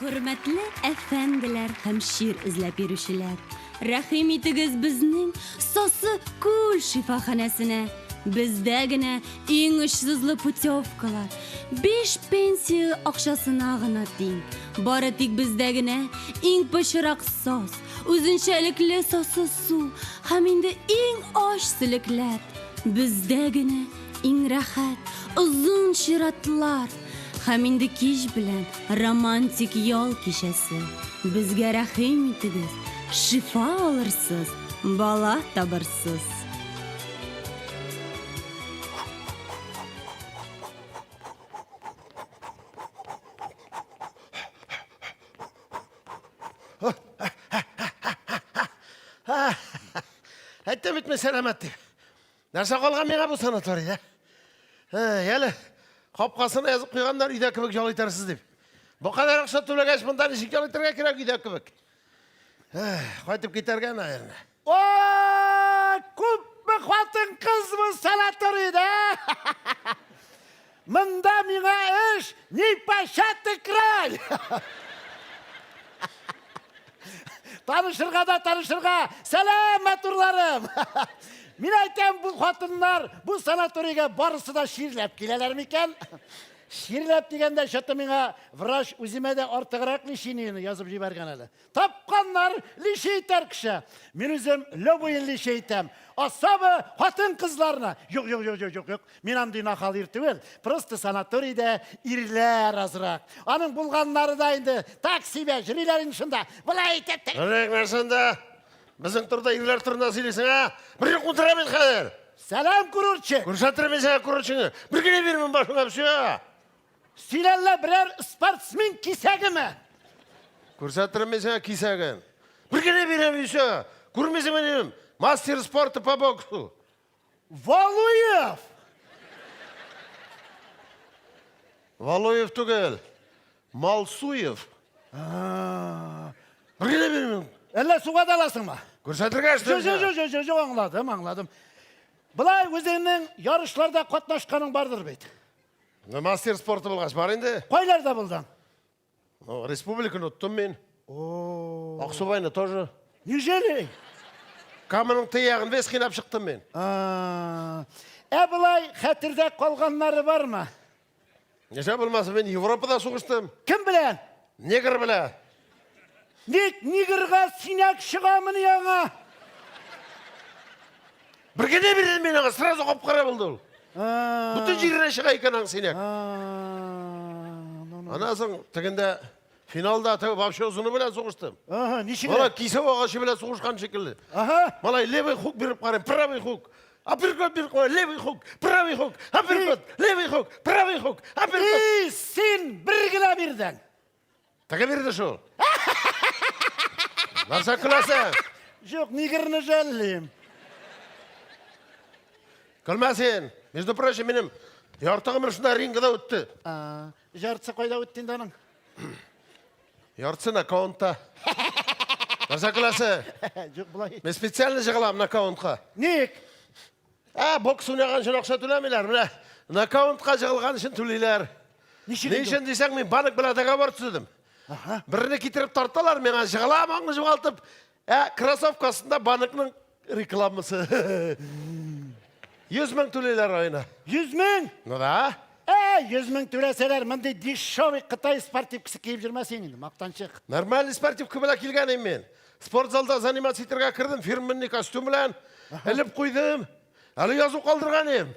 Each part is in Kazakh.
Hürmetli efendiler hem şiir izlep yürüşüler. Rahim itigiz bizning sosi kul shifoxonasine. Bizdagina eng ishsizli putyovkalar. 5 pensiya aqshasini ag'anating. Baratik bizdagina eng pishiraq sos, o'zinchalikli sosi suv, hamda eng oshsiliklar. Bizdagina eng rahat, uzun shiratlar. Hamda kish bilan romantik yo'l kishasi. Bizga rahim itigiz, shifo olursiz, bola topursiz. Aytdim bitme selamet deyip. Narsa kalgan mena bu sanatoriyda. Yali, qopqasını yazıp koyganlar uyda kibik yol itarsız deyip. Bu kadar akşa tülegeç bundan işik yol itarga kerak uyda kibik. Qaytib ketergen ayırına. Ko'p xotin qiz bu sanatoriyda. Mında menga ish ni pashati kiray. Tanışırga, selamet urlarım. Men aytayım bu xotinlar bu sanatoriyga barысы da şiirlep keleler miken? Şiirlep degende şatı menga vrach o'zimada ortiqroq lishiniyni yozib jibergan edi. Topqanlar lishiytar kishi. Men o'zim loboyin lishiytam. Особо xotin qizlarni. Yo'q. Men ham dinaqal irtibil. Просто sanatoriyda irlar azroq. Aning bulganlari da endi taksiga jirilaring shunda. Bulay aytib. Qanday narsanda bizning turda irlar turida söyleysin ha. Bir qutiramen qadir. Selam kururchi. Ko'rsatiramen sen kururchini. Birgina bermen başına bir şey. Silerle birer sportsmen kisagimi? Ko'rsatiramen sen kisagin. Birgina berem şu. Ko'rmaysan benim. Master sporti по боксу. Valuyev. Valuyev tugel. Malsuyev. Birgina bermen. Elle suga dalasın mı? Ko'rsatirga Yok anladım. Bulay o'zingning yarışlarda qatnaşqaning bardir beyt. Master sporti bo'lg'ach bar endi. Qaylarda buldun? Республиканы o'tdim men. Aqsubayni тоже. Nijeli? Kamının tiyagını ves qilab chiqdim men. Bulay xatirda qolganlari barmi? Necha bo'lmasa men Yevropada so'g'ishdim. Kim bilan? Negr bilan. Nigerga sinak shigamini yanga. Birgina berdim men ona sразу qop-qora bo'ldi u. Butun jirine shiga ekan sinak. Anasın tegende finalda tabi вообще uzunu bilan so'g'ishdim. Nishini? Mana kiysa og'ashi bilan so'g'ishgan shekilli. Malay levый хук berib qarang, правый хук. Апперкот berib qo'y, levый хук, правый хук, апперкот, levый хук, правый хук, апперкot. Sen birgina birdan. Taga berdi shu. Narsa qilasan? Yo'q, nigerni jallim. Qilmasin. Между прочим, benim yortig'im shunda ringda o'tdi. Jartsa qo'yda o'tding aning. Yortsin akkauntda. Narsa qilasan? Yo'q, bulay. Men специально yig'alam akkauntga. Nik? Boks o'ynagan uchun o'xsha to'lamaylar. Mana akkauntga yig'ilgan uchun to'laylar. Nishin desang men bank bilan dogovor tuzdim. Birini ketirib tortalar, menga yig'alamangni jo'g'altib, krossovkasida bankning reklamasi. 100 ming to'laylar oyna. 100 ming? Nima? 100 ming to'lasalar, bunday deshov Xitoy sportivkasi kiyib yurmasang endi, maqtanchiq. Normal sportivka bilan kelganim men. Sport zalda zanimatsiyaga kirdim, firmenlik kostyum bilan ilib qo'ydim. Hali yozuv qoldirganim.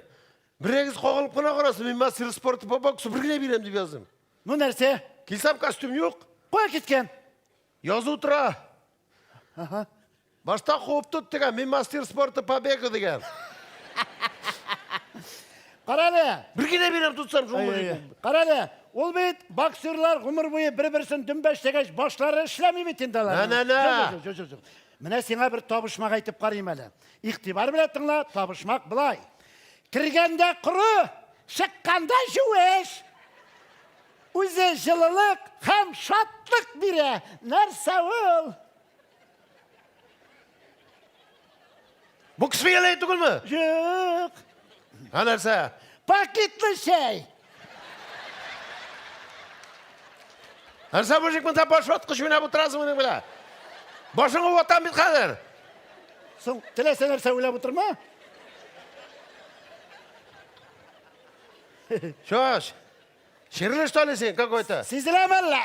Biringiz qo'g'ilib qana qarasiz, men master sporti по боксу birgina berem deb yozdim. Bu narsa? Kelsam kostyum yo'q. Qo'y ketgan. Yozuv tura. Boshda qo'yib tut degan, men master sporti по бегу degan. Qarali. Birgina berem tutsam shu. Qarali. Ol bit boksyorlar umr bo'yi bir-birisini dumbash boshlari ishlamaydi tindalar. Yo'q. Mana senga bir tobishmaq aytib qarayman hali. Iqtibor bilan tingla, tobishmaq bulay. Kirganda quru, chiqqanda shuvish. O'zi jililiq ham shodlik biri. Narsa ol. Bu kısmı yalayı tugulma? Yo'q. Ha narsa? Paketli şey. Арса бөжек мында бош отқыш ойнап отырасың менің біле. Бошыңа отан бит қазір. Соң тілесе нәрсе ойлап отырма? Шош. Шерлеш толесен какой-то. Сезілемелі.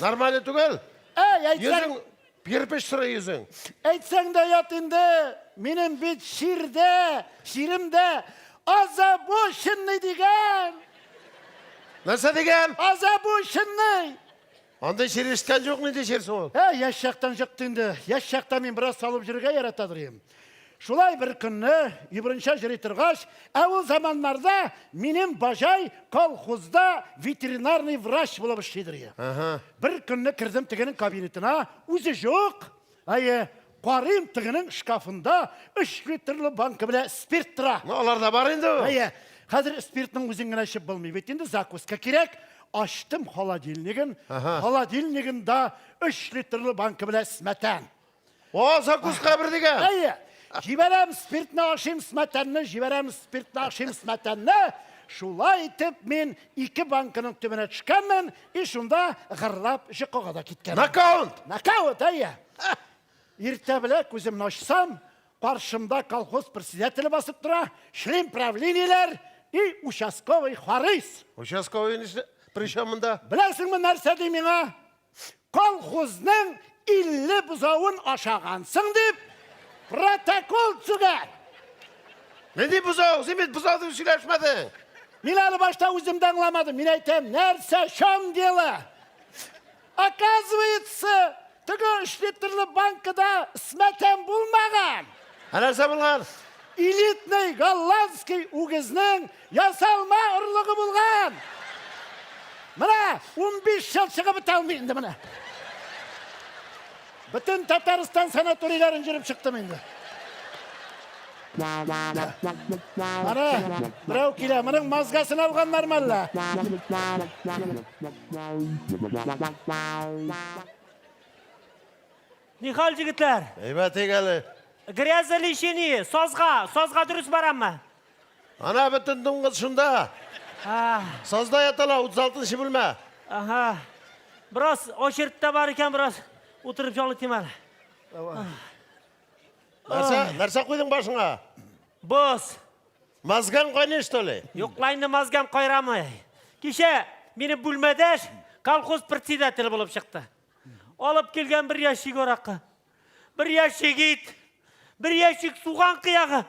Нормально түгел. Айтсаң, Yüzün pirpiş sıra yüzün. айтсаң да ят енді, менің бет ширимде азабу шынны деген. Nasıl degen? Азабу шынны. Anda şer işten жоқ не дешерсің ол? Яш жақтан жықты енді. Яш жақта мен біраз салып жүрге яратадыр ем. Шулай бір күнні, үйбірінші жүрі тұрғаш, әуіл заманларда менің бажай колхозда ветеринарный врач болып ішедір. Бір күнні кірдім тігінің кабинетіна, өзі жоқ. Қарым тігінің шкафында 3 литрлі банкі біле спирт тұра. Олар да бар енді. Қазір спиртның өзіңін ашып болмай. Енді закуска керек. Аштым холодильнигін. Холодильнигінде 3 литрлі банкі біле сметан. О, закуска бір деген. Жіберем спиртні ашым сметанны, жіберем спиртні ашым сметанны. Шулай етіп мен 2 банкының түбіне түшкенмін, шунда ғырлап жықыға да кеткен. Нокаут, Ерте біле көзімін ашсам, қаршымда колхоз председателі басып тұра, член правлениелер и участковый Харис. Участковый причем мұнда? Білесің мі нәрсе деймін, колхозның 50 бұзауын ашағансың деп, протокол түген. Ne deyip buzağı? Sen bir buzağını söyleşmedin. Мен әлі башта өзімді аңламадым. Мен айтам, нәрсе шам делі. Оказывается, түгі 3 литрлі банкада сметан болмаған. Нәрсе болған? Элитный голландский угізінің ясалма ұрлығы болған. Мына 15 жыл шығып біте алмайынды мына. Бүтін Татарстан санаторийларын жүріп шықтым енді. Ана, бірау келе, мұның мазгасын алған нормалла. Нихал жігітлер, Eybat egeli. грязы лишені, созға дұрыс барам ма? Ana bütün dıngız şunda. Sazda yatala 36. bölme. Біраз очередте бар екен, біраз отырып жолы темел. Нәрсе қойдың башыңа? Бос. Мазган қойны что ли? Yoqlayны мазгам қойрамы. Кеше мені бүлмедеш колхоз председателі болып шықты. Алып келген бір ящик ораққа. Бір ящик ет. Бір ящик суған қияғы.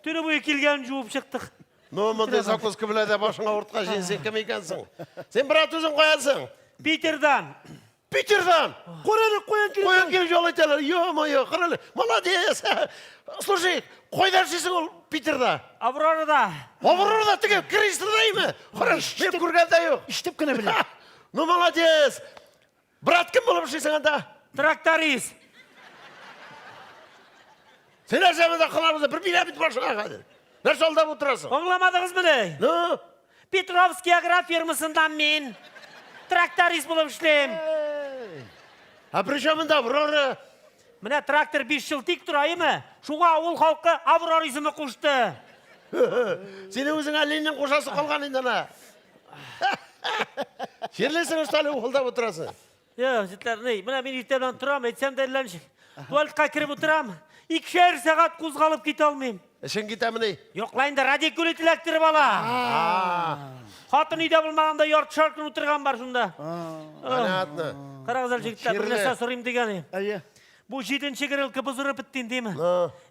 Түні бойы келген жуып шықтық. Ну, мұндай закуска біледі башыңа ұртқа жейін, сен кім екенсің? Сен бір ат өзің қоясың? Питердан. Питердан? Қойын келіп жол айталар. Ё-моё, қаралы. Молодец. Слушай, қойдар жейсің ол Питерда? Аврорада. Аврорада тіге Кристрдай ма? Қарал, мен көргенде yok. Іштіп күні біле. Ну, молодец. Брат кім болып жейсің анда? Тракторист. Сен әжемізді қыларымызда бір билемет башыңа қадыр. Нәрсе алдап отырасың? Оңламадыңыз мені? Ну? Петровский агро фирмасында мен тракторист болып ішлем. А при чем мұнда Аврора? Міне трактор 5 жыл тек тұрайымы? Шуға ауыл халқы авроризмі құшты. Сені өзің әлейінен қошасы қалған ендіна. Жерлесің ұсталы ұқылдап отырасың? Жетлер, міне мен ертеден тұрам, әйтсем дәліләнші. Туалетқа кіріп отырам. 2 сағат қозғалып кете алмайым. Ішін кетемін ей? Жоқлайында радикулит электр бала. Қатын үйде болмағанда ярты шаркын отырған бар шында. Понятно. Қарағызал жігіттер, бір нәрсе сұрайым деген. Бұл 7-ші кірілкі бұзыры біттен деймі?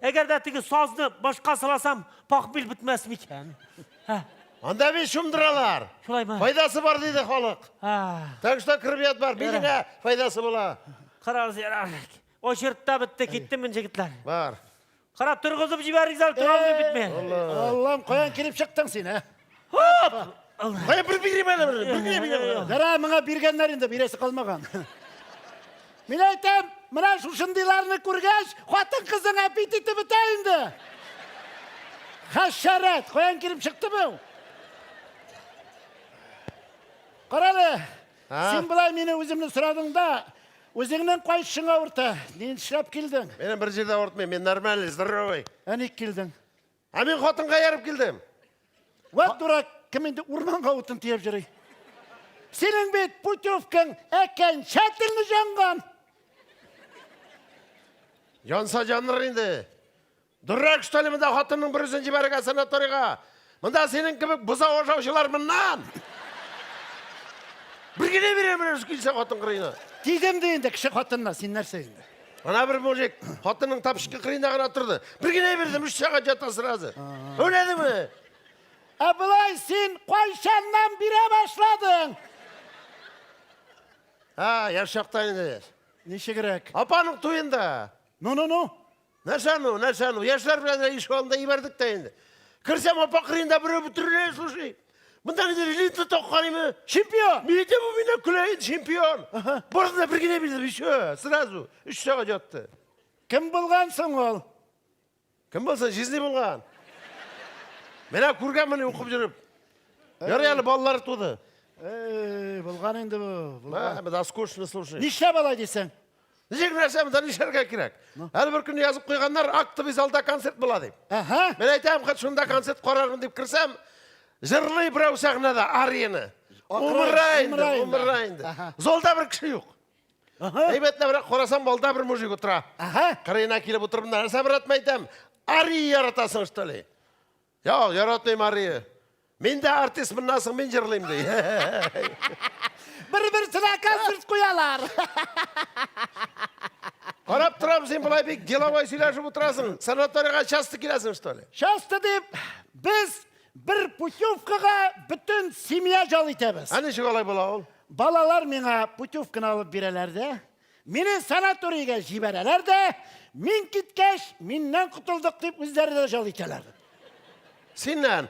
Егер де тігі сазды башқа саласам, пақбел бітмәс мекен. Анда бен шумдыралар. Шулай ма? Файдасы бар дейді халық. Так что кірбият бар, биліңе файдасы бола. Қарағызал, очередта бітті кеттім мен жігітлер. Бар. Қарап тұрғызып жібәріңіз әлі тұра алмай бітмен. Аллам, қоян келіп шықтың сен, Қай бір бігірем Дара, мұңа бергенлер енді бересі қалмаған. Мен айтам, мұна шушындиларыны көргеш, қуатын қызың аппетиті бітайынды. Хашарат, қоян келіп шықты бұл. Қаралы, сен бұлай мені өзімні сұрадың да, өзіңнен қайшың ауырты, нен шырап келдің? Менің бір жерде ауыртмайым, мен нормальный, здоровый. Әнек келдің? А мен қотынға ярып келдім. Уат дұрак, кімінде урманға отын тиеп жүрей. Senin bit putuvkın eken şatilini jangan. Жанса жаныр енді. Дұррақ үштелімінде қатының бір үзін жіберіға санаториға. Мұнда сенің кібік бұза ошаушылар мұннан. Біргене беремін өз келсе қатын қырыйына. Тидем deyinde kişi katınla sinler seyinde. Ана бір мужик қатының тапшықы қырыйына ғана тұрды. Біргене бердім, 3 сағат жата сыразы. Өледі ме? Abılay sen koyşandan bire başladın. Яшақтайын. Nişi gerek? Апаның тойында. No. Нәрсәну. Яшьләр белән иш алында ибәрдек тә инде. Кірсем апа қырыйында біреу бүтіріле, слушай. Мұнда не линті тоққаныймы? Чемпион. Мейте бұл мені күлейін, чемпион. Борсында біргене білдім, еще, сразу. 3 сағат жатты. Kim bulgansın ol? Кім болса, жизни болған. Мені көрген мені оқып жүріп. Ярыялы балалар туды. Bulgan indi bu. Да, скучно, слушай. Nişle balay desen? Нешек нәрсемді нешерге керек. Әлі бір күні yazып қойғандар, актовый залда концерт болады. Aha. Мен айтамын, қат шында концерт қорармын деп кірсем, жырлай біреу сахнада арияны. Умырайынды. Золда бір кіші жоқ. Әйбетіне бірақ қорасам, балда бір мужик отыра. Қырайына келіп отырмын, нәрсе бір атым айтам, ария яратасың, что ли? Жоқ, яратмайым ария. Мен де артистмін насың, мен жырлайым дей. Bir-birsine konserт koyalar. Қарап тұрам, сен бұлай бек деловой сөйләшіп отырасың. Санаторияға часто келесің, что ли? Şastı deyip biz bir putuvkaga bütün simya jal itemiz. Нешек олай бола ол? Balalar mena putuvkını alıp birelerdi. Meni sanatoriyaga jiberelerdi. Min kitkeş, minden kutulduk deyip üzleri de jal itelerdi. Сеннен?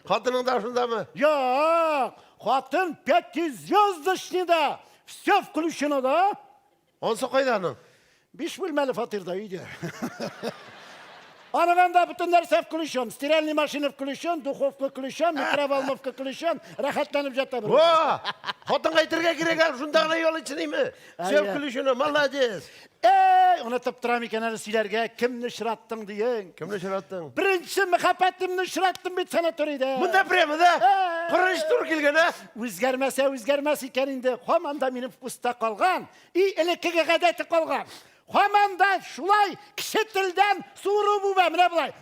Қатының да шында мы? Yok, Хатын 500-звездочныйда, все включено да. Онсы қайданың? 5 bölmeli fatırda uydu. Anaganda bütün nerse включен, стиральный машина включен, духовка включен, микроволновка включен, rahatlanıp жатабыз. О, қатын қайтырға керек әлі, шындағына ел ішіней ме? Сөп күлішіні, молодец. Unutup duram eken әлі сөйлерге, kimni şırаттың дейін? Кімді шыраттың? Birinci mıhapetimni şırattım bir sanatoriyde. Мұнда премі да? Құрыш тұр келген, ә? Өзгермес екен инде. Хаманда менің пуста қалған, ілекеге ғадеті қалған. Хаманда шулай кіші тілден суыру бұба, міне бұлай.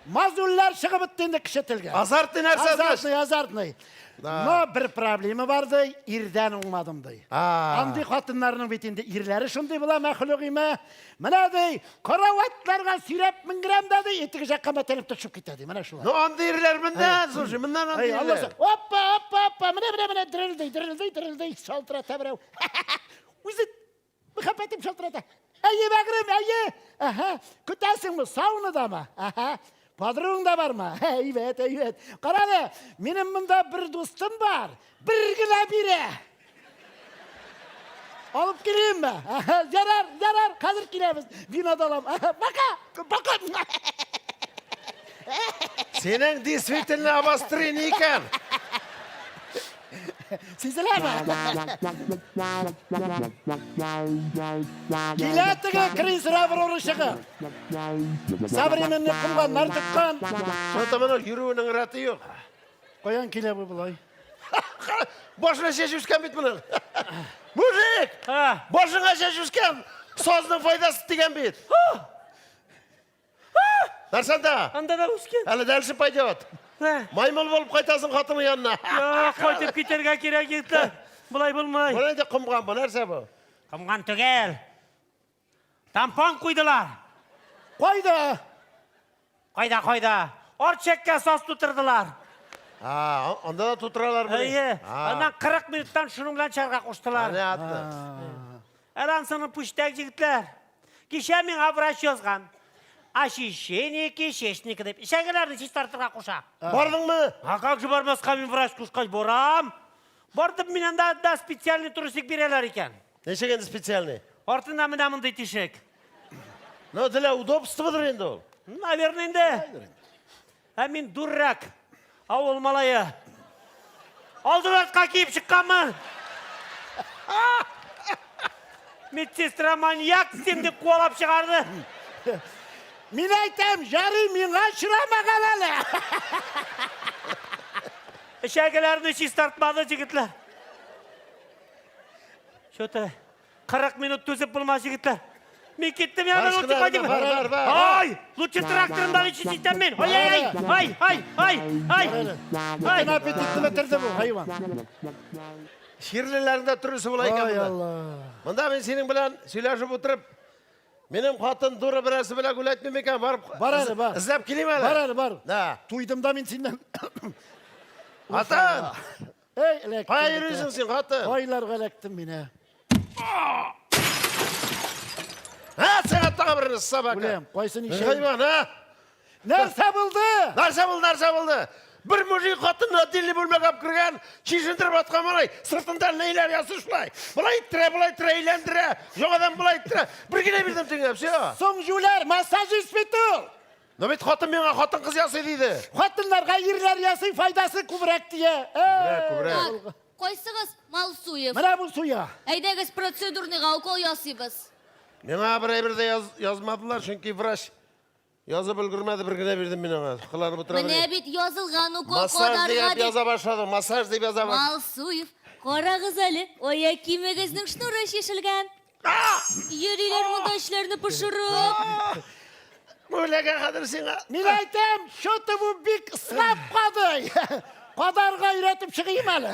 Мазуллар шығып өттенде кіші тілге. Азартный нәрсе. Азартный. Но bir problemi vardı, irden olmadım dey. Andi қатынларының бетінде ирлері шындай бұла мәхлуқ еме. Мына dey, қарауаттарға сүйреп мінгірем деді, етігі жаққа мәтеліп түшіп кетеді. Мына шулай. Ну, анды ирлер мінден, слушай, мінден анды ирлер. Опа, міне, дірілдей, шалтырата біреу. Өзі, мұхапетім шалтырата. Әйе, бәгірім, әйе. Күтәсің мұ, саунада ма? Padrun da var mı? Evet. Karalı, benim bunda bir dostum var. Bir güne biri. Alıp gireyim mi? Yarar. Hazır giremiz. Vina dalam. Bakın. Senin действительно обострение екен. Sizler mi? Gilatıge krizra bir oruşığı. Sabrimin yıkımdan nartıktan. Şotamın yürüğünün ratı yok. Koyan kile bu bulay. Boşuna şeş üsken bit bunun. Mujik! Boşuna şeş üsken. Sözünün faydası degen bit. Narsan Анда да өскен. Әлі дәлші пайдет. Маймыл болып қайтасың қатының янына. Қойтып кетерге керек еді. Бұлай болмай. Бұл енді қымған бұл, нәрсе бұл? Қымған түгел. Тампон құйдылар. Қойда. Орчекке сос тұтырдылар. Онда да тұтыралар бұл. Анан 40 минуттан шынымлан чарға қоштылар. Әне атты. Әрансының пүштәк жігітлер. Кеше мен аврач жазған. Ощущение кишечника деп. Шәгелерді шеш тартырға қоша. Бардың мы? Как же бармасқа мен врач құшқай борам? Бардым менен да специальный трусик берелер екен. Нешек енді специальный? Ортында мына мындай тишек. Ну, для удобства бұдыр енді ол. Наверное, енді. Мен дурак. Ауыл малайы. Алдыратқа киіп шыққанмын. Медсестра маньяк сен деп қуалап шығарды. Мен айтам, жары мен ашырама қалалы. Şekerlerini hiç tartmadı jigitler. Şöyle 40 minut tüzüp bulma jigitler. Men kettim ya, ben Başkılar oturup da hadi. var. Ay, lütfen traktörümden içi sistem men. Ay. Bütün apetitini bitirdi bu hayvan. Şirlilerinde türüsü bulayken Ay bunda. Allah. Bunda ben senin bilen söyleşip oturup benim katın duru birisi bile gül etmemeken varıp Var. izlep geleyim hele. Var. Da. Duydum da men senden. Atan. Ey elektim. Kaya yürüyorsun sen katın. Haylar galektim yine. Ha sen attağa birini sabah. Ulan koysun işe. Hayvan ha. Nerse buldu? Narsa buldu. Bir müzik katınla dilli bölmek ap kırgan, çişindirip atkan manay, sırtından neyler yazışlay. Bulay ittire, eğlendire, yok adam bulay ittire. Bir güne bildim sen hepsi ya. Soңжулар массаж испиту. Nöbet katın bana katın kız yası deydi. Қатынларға ерлер ясый файдасы көбірек тие. Kübrek. Қойсыңыз, Малсуев. Мына бұл суя. Әйдәгіз процедурныйға укол ясыйбыз. Bana bir yazmadılar çünkü vraş. Yazıp ülgürmedi bir güne bildim ben ona. Kılarım otura Міне бит язылған укол Masaj қодарға deyip деп. yaza başladım. Masaj deyip yaza başladım. Малсуев, қарағыз әлі, аяқ киіміңіздің шнуры шешілген. Ерилер мұнда ішлерді пұшырып. Öyle kadar sana. Мен айтам, шоты бұл бик ысырап қады. Қодарға үйретіп шығайым әлі.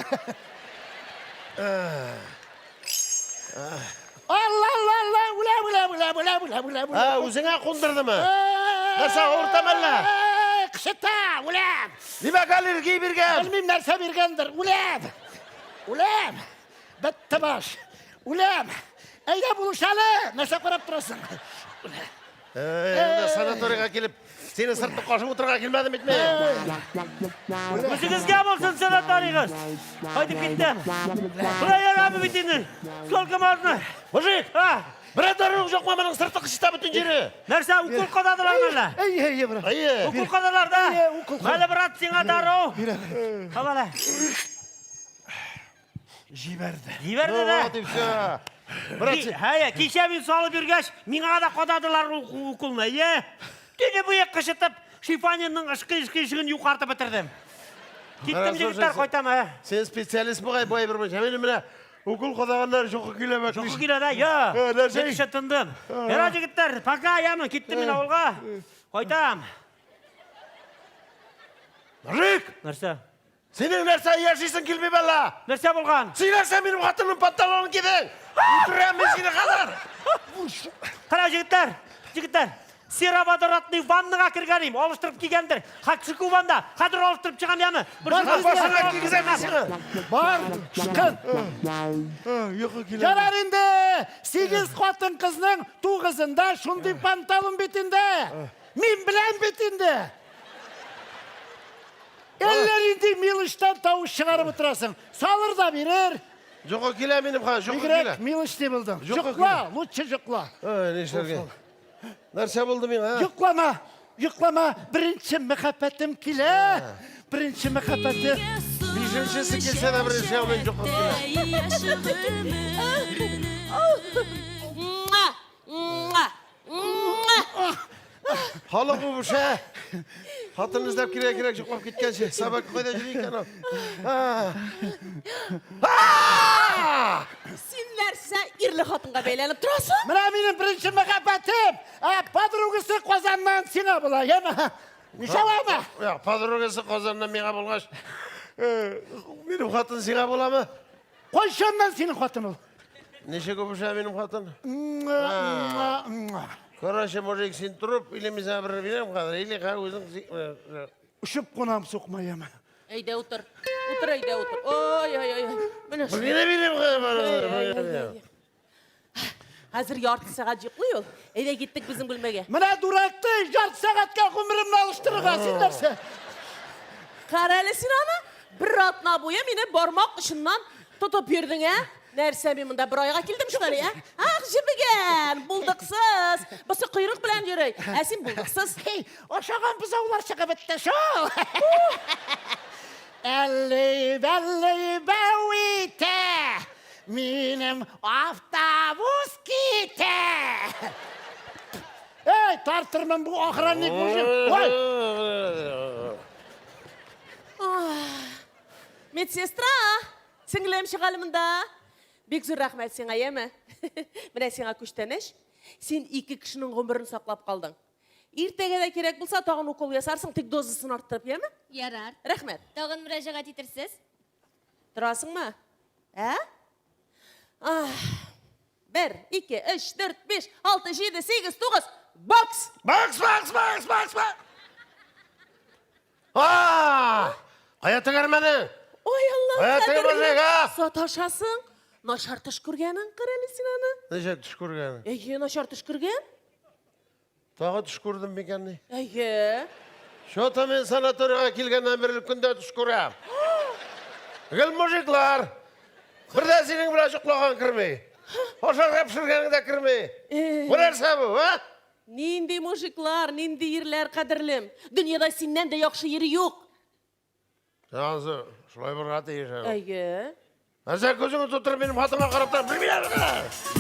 Allah. Ha uzuna kondurdu mu? Nasıl ortamalla? Қышыта, улам. Nime kalır giy bir gel. Білмейм нәрсе бергендір. Улам. Бітті баш. Улам. Әйда бұлышалы. Нәрсе қарап тұрасың. Sanatoriyaga gelip seni sırtı koşup oturga gelmedim etme. Özünüzge bolsun sanatoriyiniz. Haydi gittim. Buraya yaramı bitindin. Sol kamarını. Mujik, Ha. bir darın yok mu benim sırtı kışta bütün yeri? Nerse ukul kodadılar mı? Ey, bırak. Ayı. Ukul kodalar da. ukul. Hadi bırak sana daro. Havala. Жиберді. Yiverdi Ne de. var dipse? Bırak. Hayır, kişe bir salı bir geç. Mina da kodadılar ukulunu. Ye. Gene bu yak kışıtıp şifanyanın ışkı yukarıda bitirdim. Gittim jigitler koytam ha. Sen spesyalist bu kay boy bir boy. Hemen emine okul kodaganlar çok kilemek. Çok gile de ya. nerede? Ben işitindim. Yara jigitler, paka yamı. Gittim yine olga. Koytam. Mujik, Nerse? senin nerse yaşaysın kilmi bella. Nerse bulgan? Silersen benim katımın pantolonunu gidin. Oturuyorum ben seni kadar. Kara jigitler. Siravadoratный vannaga kirganim, oluşturup kelgandir. Çıkı vanda, hadir oluşturup çıkam yamı. Başına gizemezsin. Бар, шыққан. Yok kile. Жарар енді. 8 қатын қызның туғызында шундай панталон бетінде. Мен білем бетінде. Ellerinde Miliş'ten tavuk çıkarıp oturasın. Salır da verir. Yok kile benim ha. Yok kile. Bigrek Milış ne buldum? Yok, Yıkla, lütfen yıkla. Ne işler Nerse buldum ya ha? Yıklama. Birinci muhabbetim kile. Birinci muhabbetim. Beşincisi gelse de bir şey olmayın yok kile. Halı bu şey. Hatın izlep kirek çıkıp gitken şey. Sabah koyda yürüyken o. Sen нәрсе ирлі қатынға бейленіп тұрасың? Mına benim birinci muhabbetim. Padrugası kozandan sine bula. Yeme. Nişan mı? Ya padrogası kazandan mega bulgaç. Benim hatın sana bula mı? Koy şundan senin hatın ol. Neşe kopuşa benim hatın? Karaşı mojik sin turup ilimize bir bilem kadar. İli ka uzun. Üşüp konam sokma yeme. Әйдә утыр. Утыр, әйдә утыр. Ой. Міне Bu yine bilem kadar. Қазір ярты сағат жиқлый ол. Әйдә кеттік біздің бөлмеге. Mına duraktı. Жарты сағатқа ғұмырымны алыштырға сендерсе. Қара әлі сен ана, бір атна бойы мені бармақ ұшынан тұтып бердің, ә? Нәрсе мен мұнда бір айға келдім шынар, ә? Ақ жібіген, бұлдықсыз. Басы құйрық білән жүрей. Әсен бұлдықсыз. Oşağın buzağlar çıkıp bitti şu. Elli bevite. Minim avtobus kite. Ey tartırmam bu ahranlık bu. Vay. Медсестра, сіңілем шығалымында. Бек зор рахмет сен айемі. Міне сеңа күштеніш. Сен 2 кішінің ғұмырын сақлап қалдың. Ертеге де керек болса, тағын укол ясарсың, тек дозысын арттырып, емі? Ярар. Рахмет. Тағын мұражағат етірсіз? Тұрасың ма? Ә? 1, 2, 3, 4, 5, 6, 7, 8, 9, бокс! Бокс! Қаятың әрмәні? Ой, Аллах, Қаятың бәжеға? Саташасың. Нашар түш көргенің қырәлі сен аны. Неше түш көргені? Нашар түш көрген? Тағы түш көрдім бекенні. Шота мен санаторияға келгеннен бері күнде түш көрем. Гіл мұжиклар, бірде сенің бір жұқлаған кірмей. Ошарға пішіргенің де кірмей. Бірер сәбі, а? Нинди мужиклар, нинди ерлер қадірлім. Дүниеда сеннен де яқшы ері жоқ. Жансы, шылай бір қаты ешен. Әйе. Әзір көзіңі тұттырып менің хатыма қараптар, білмейді.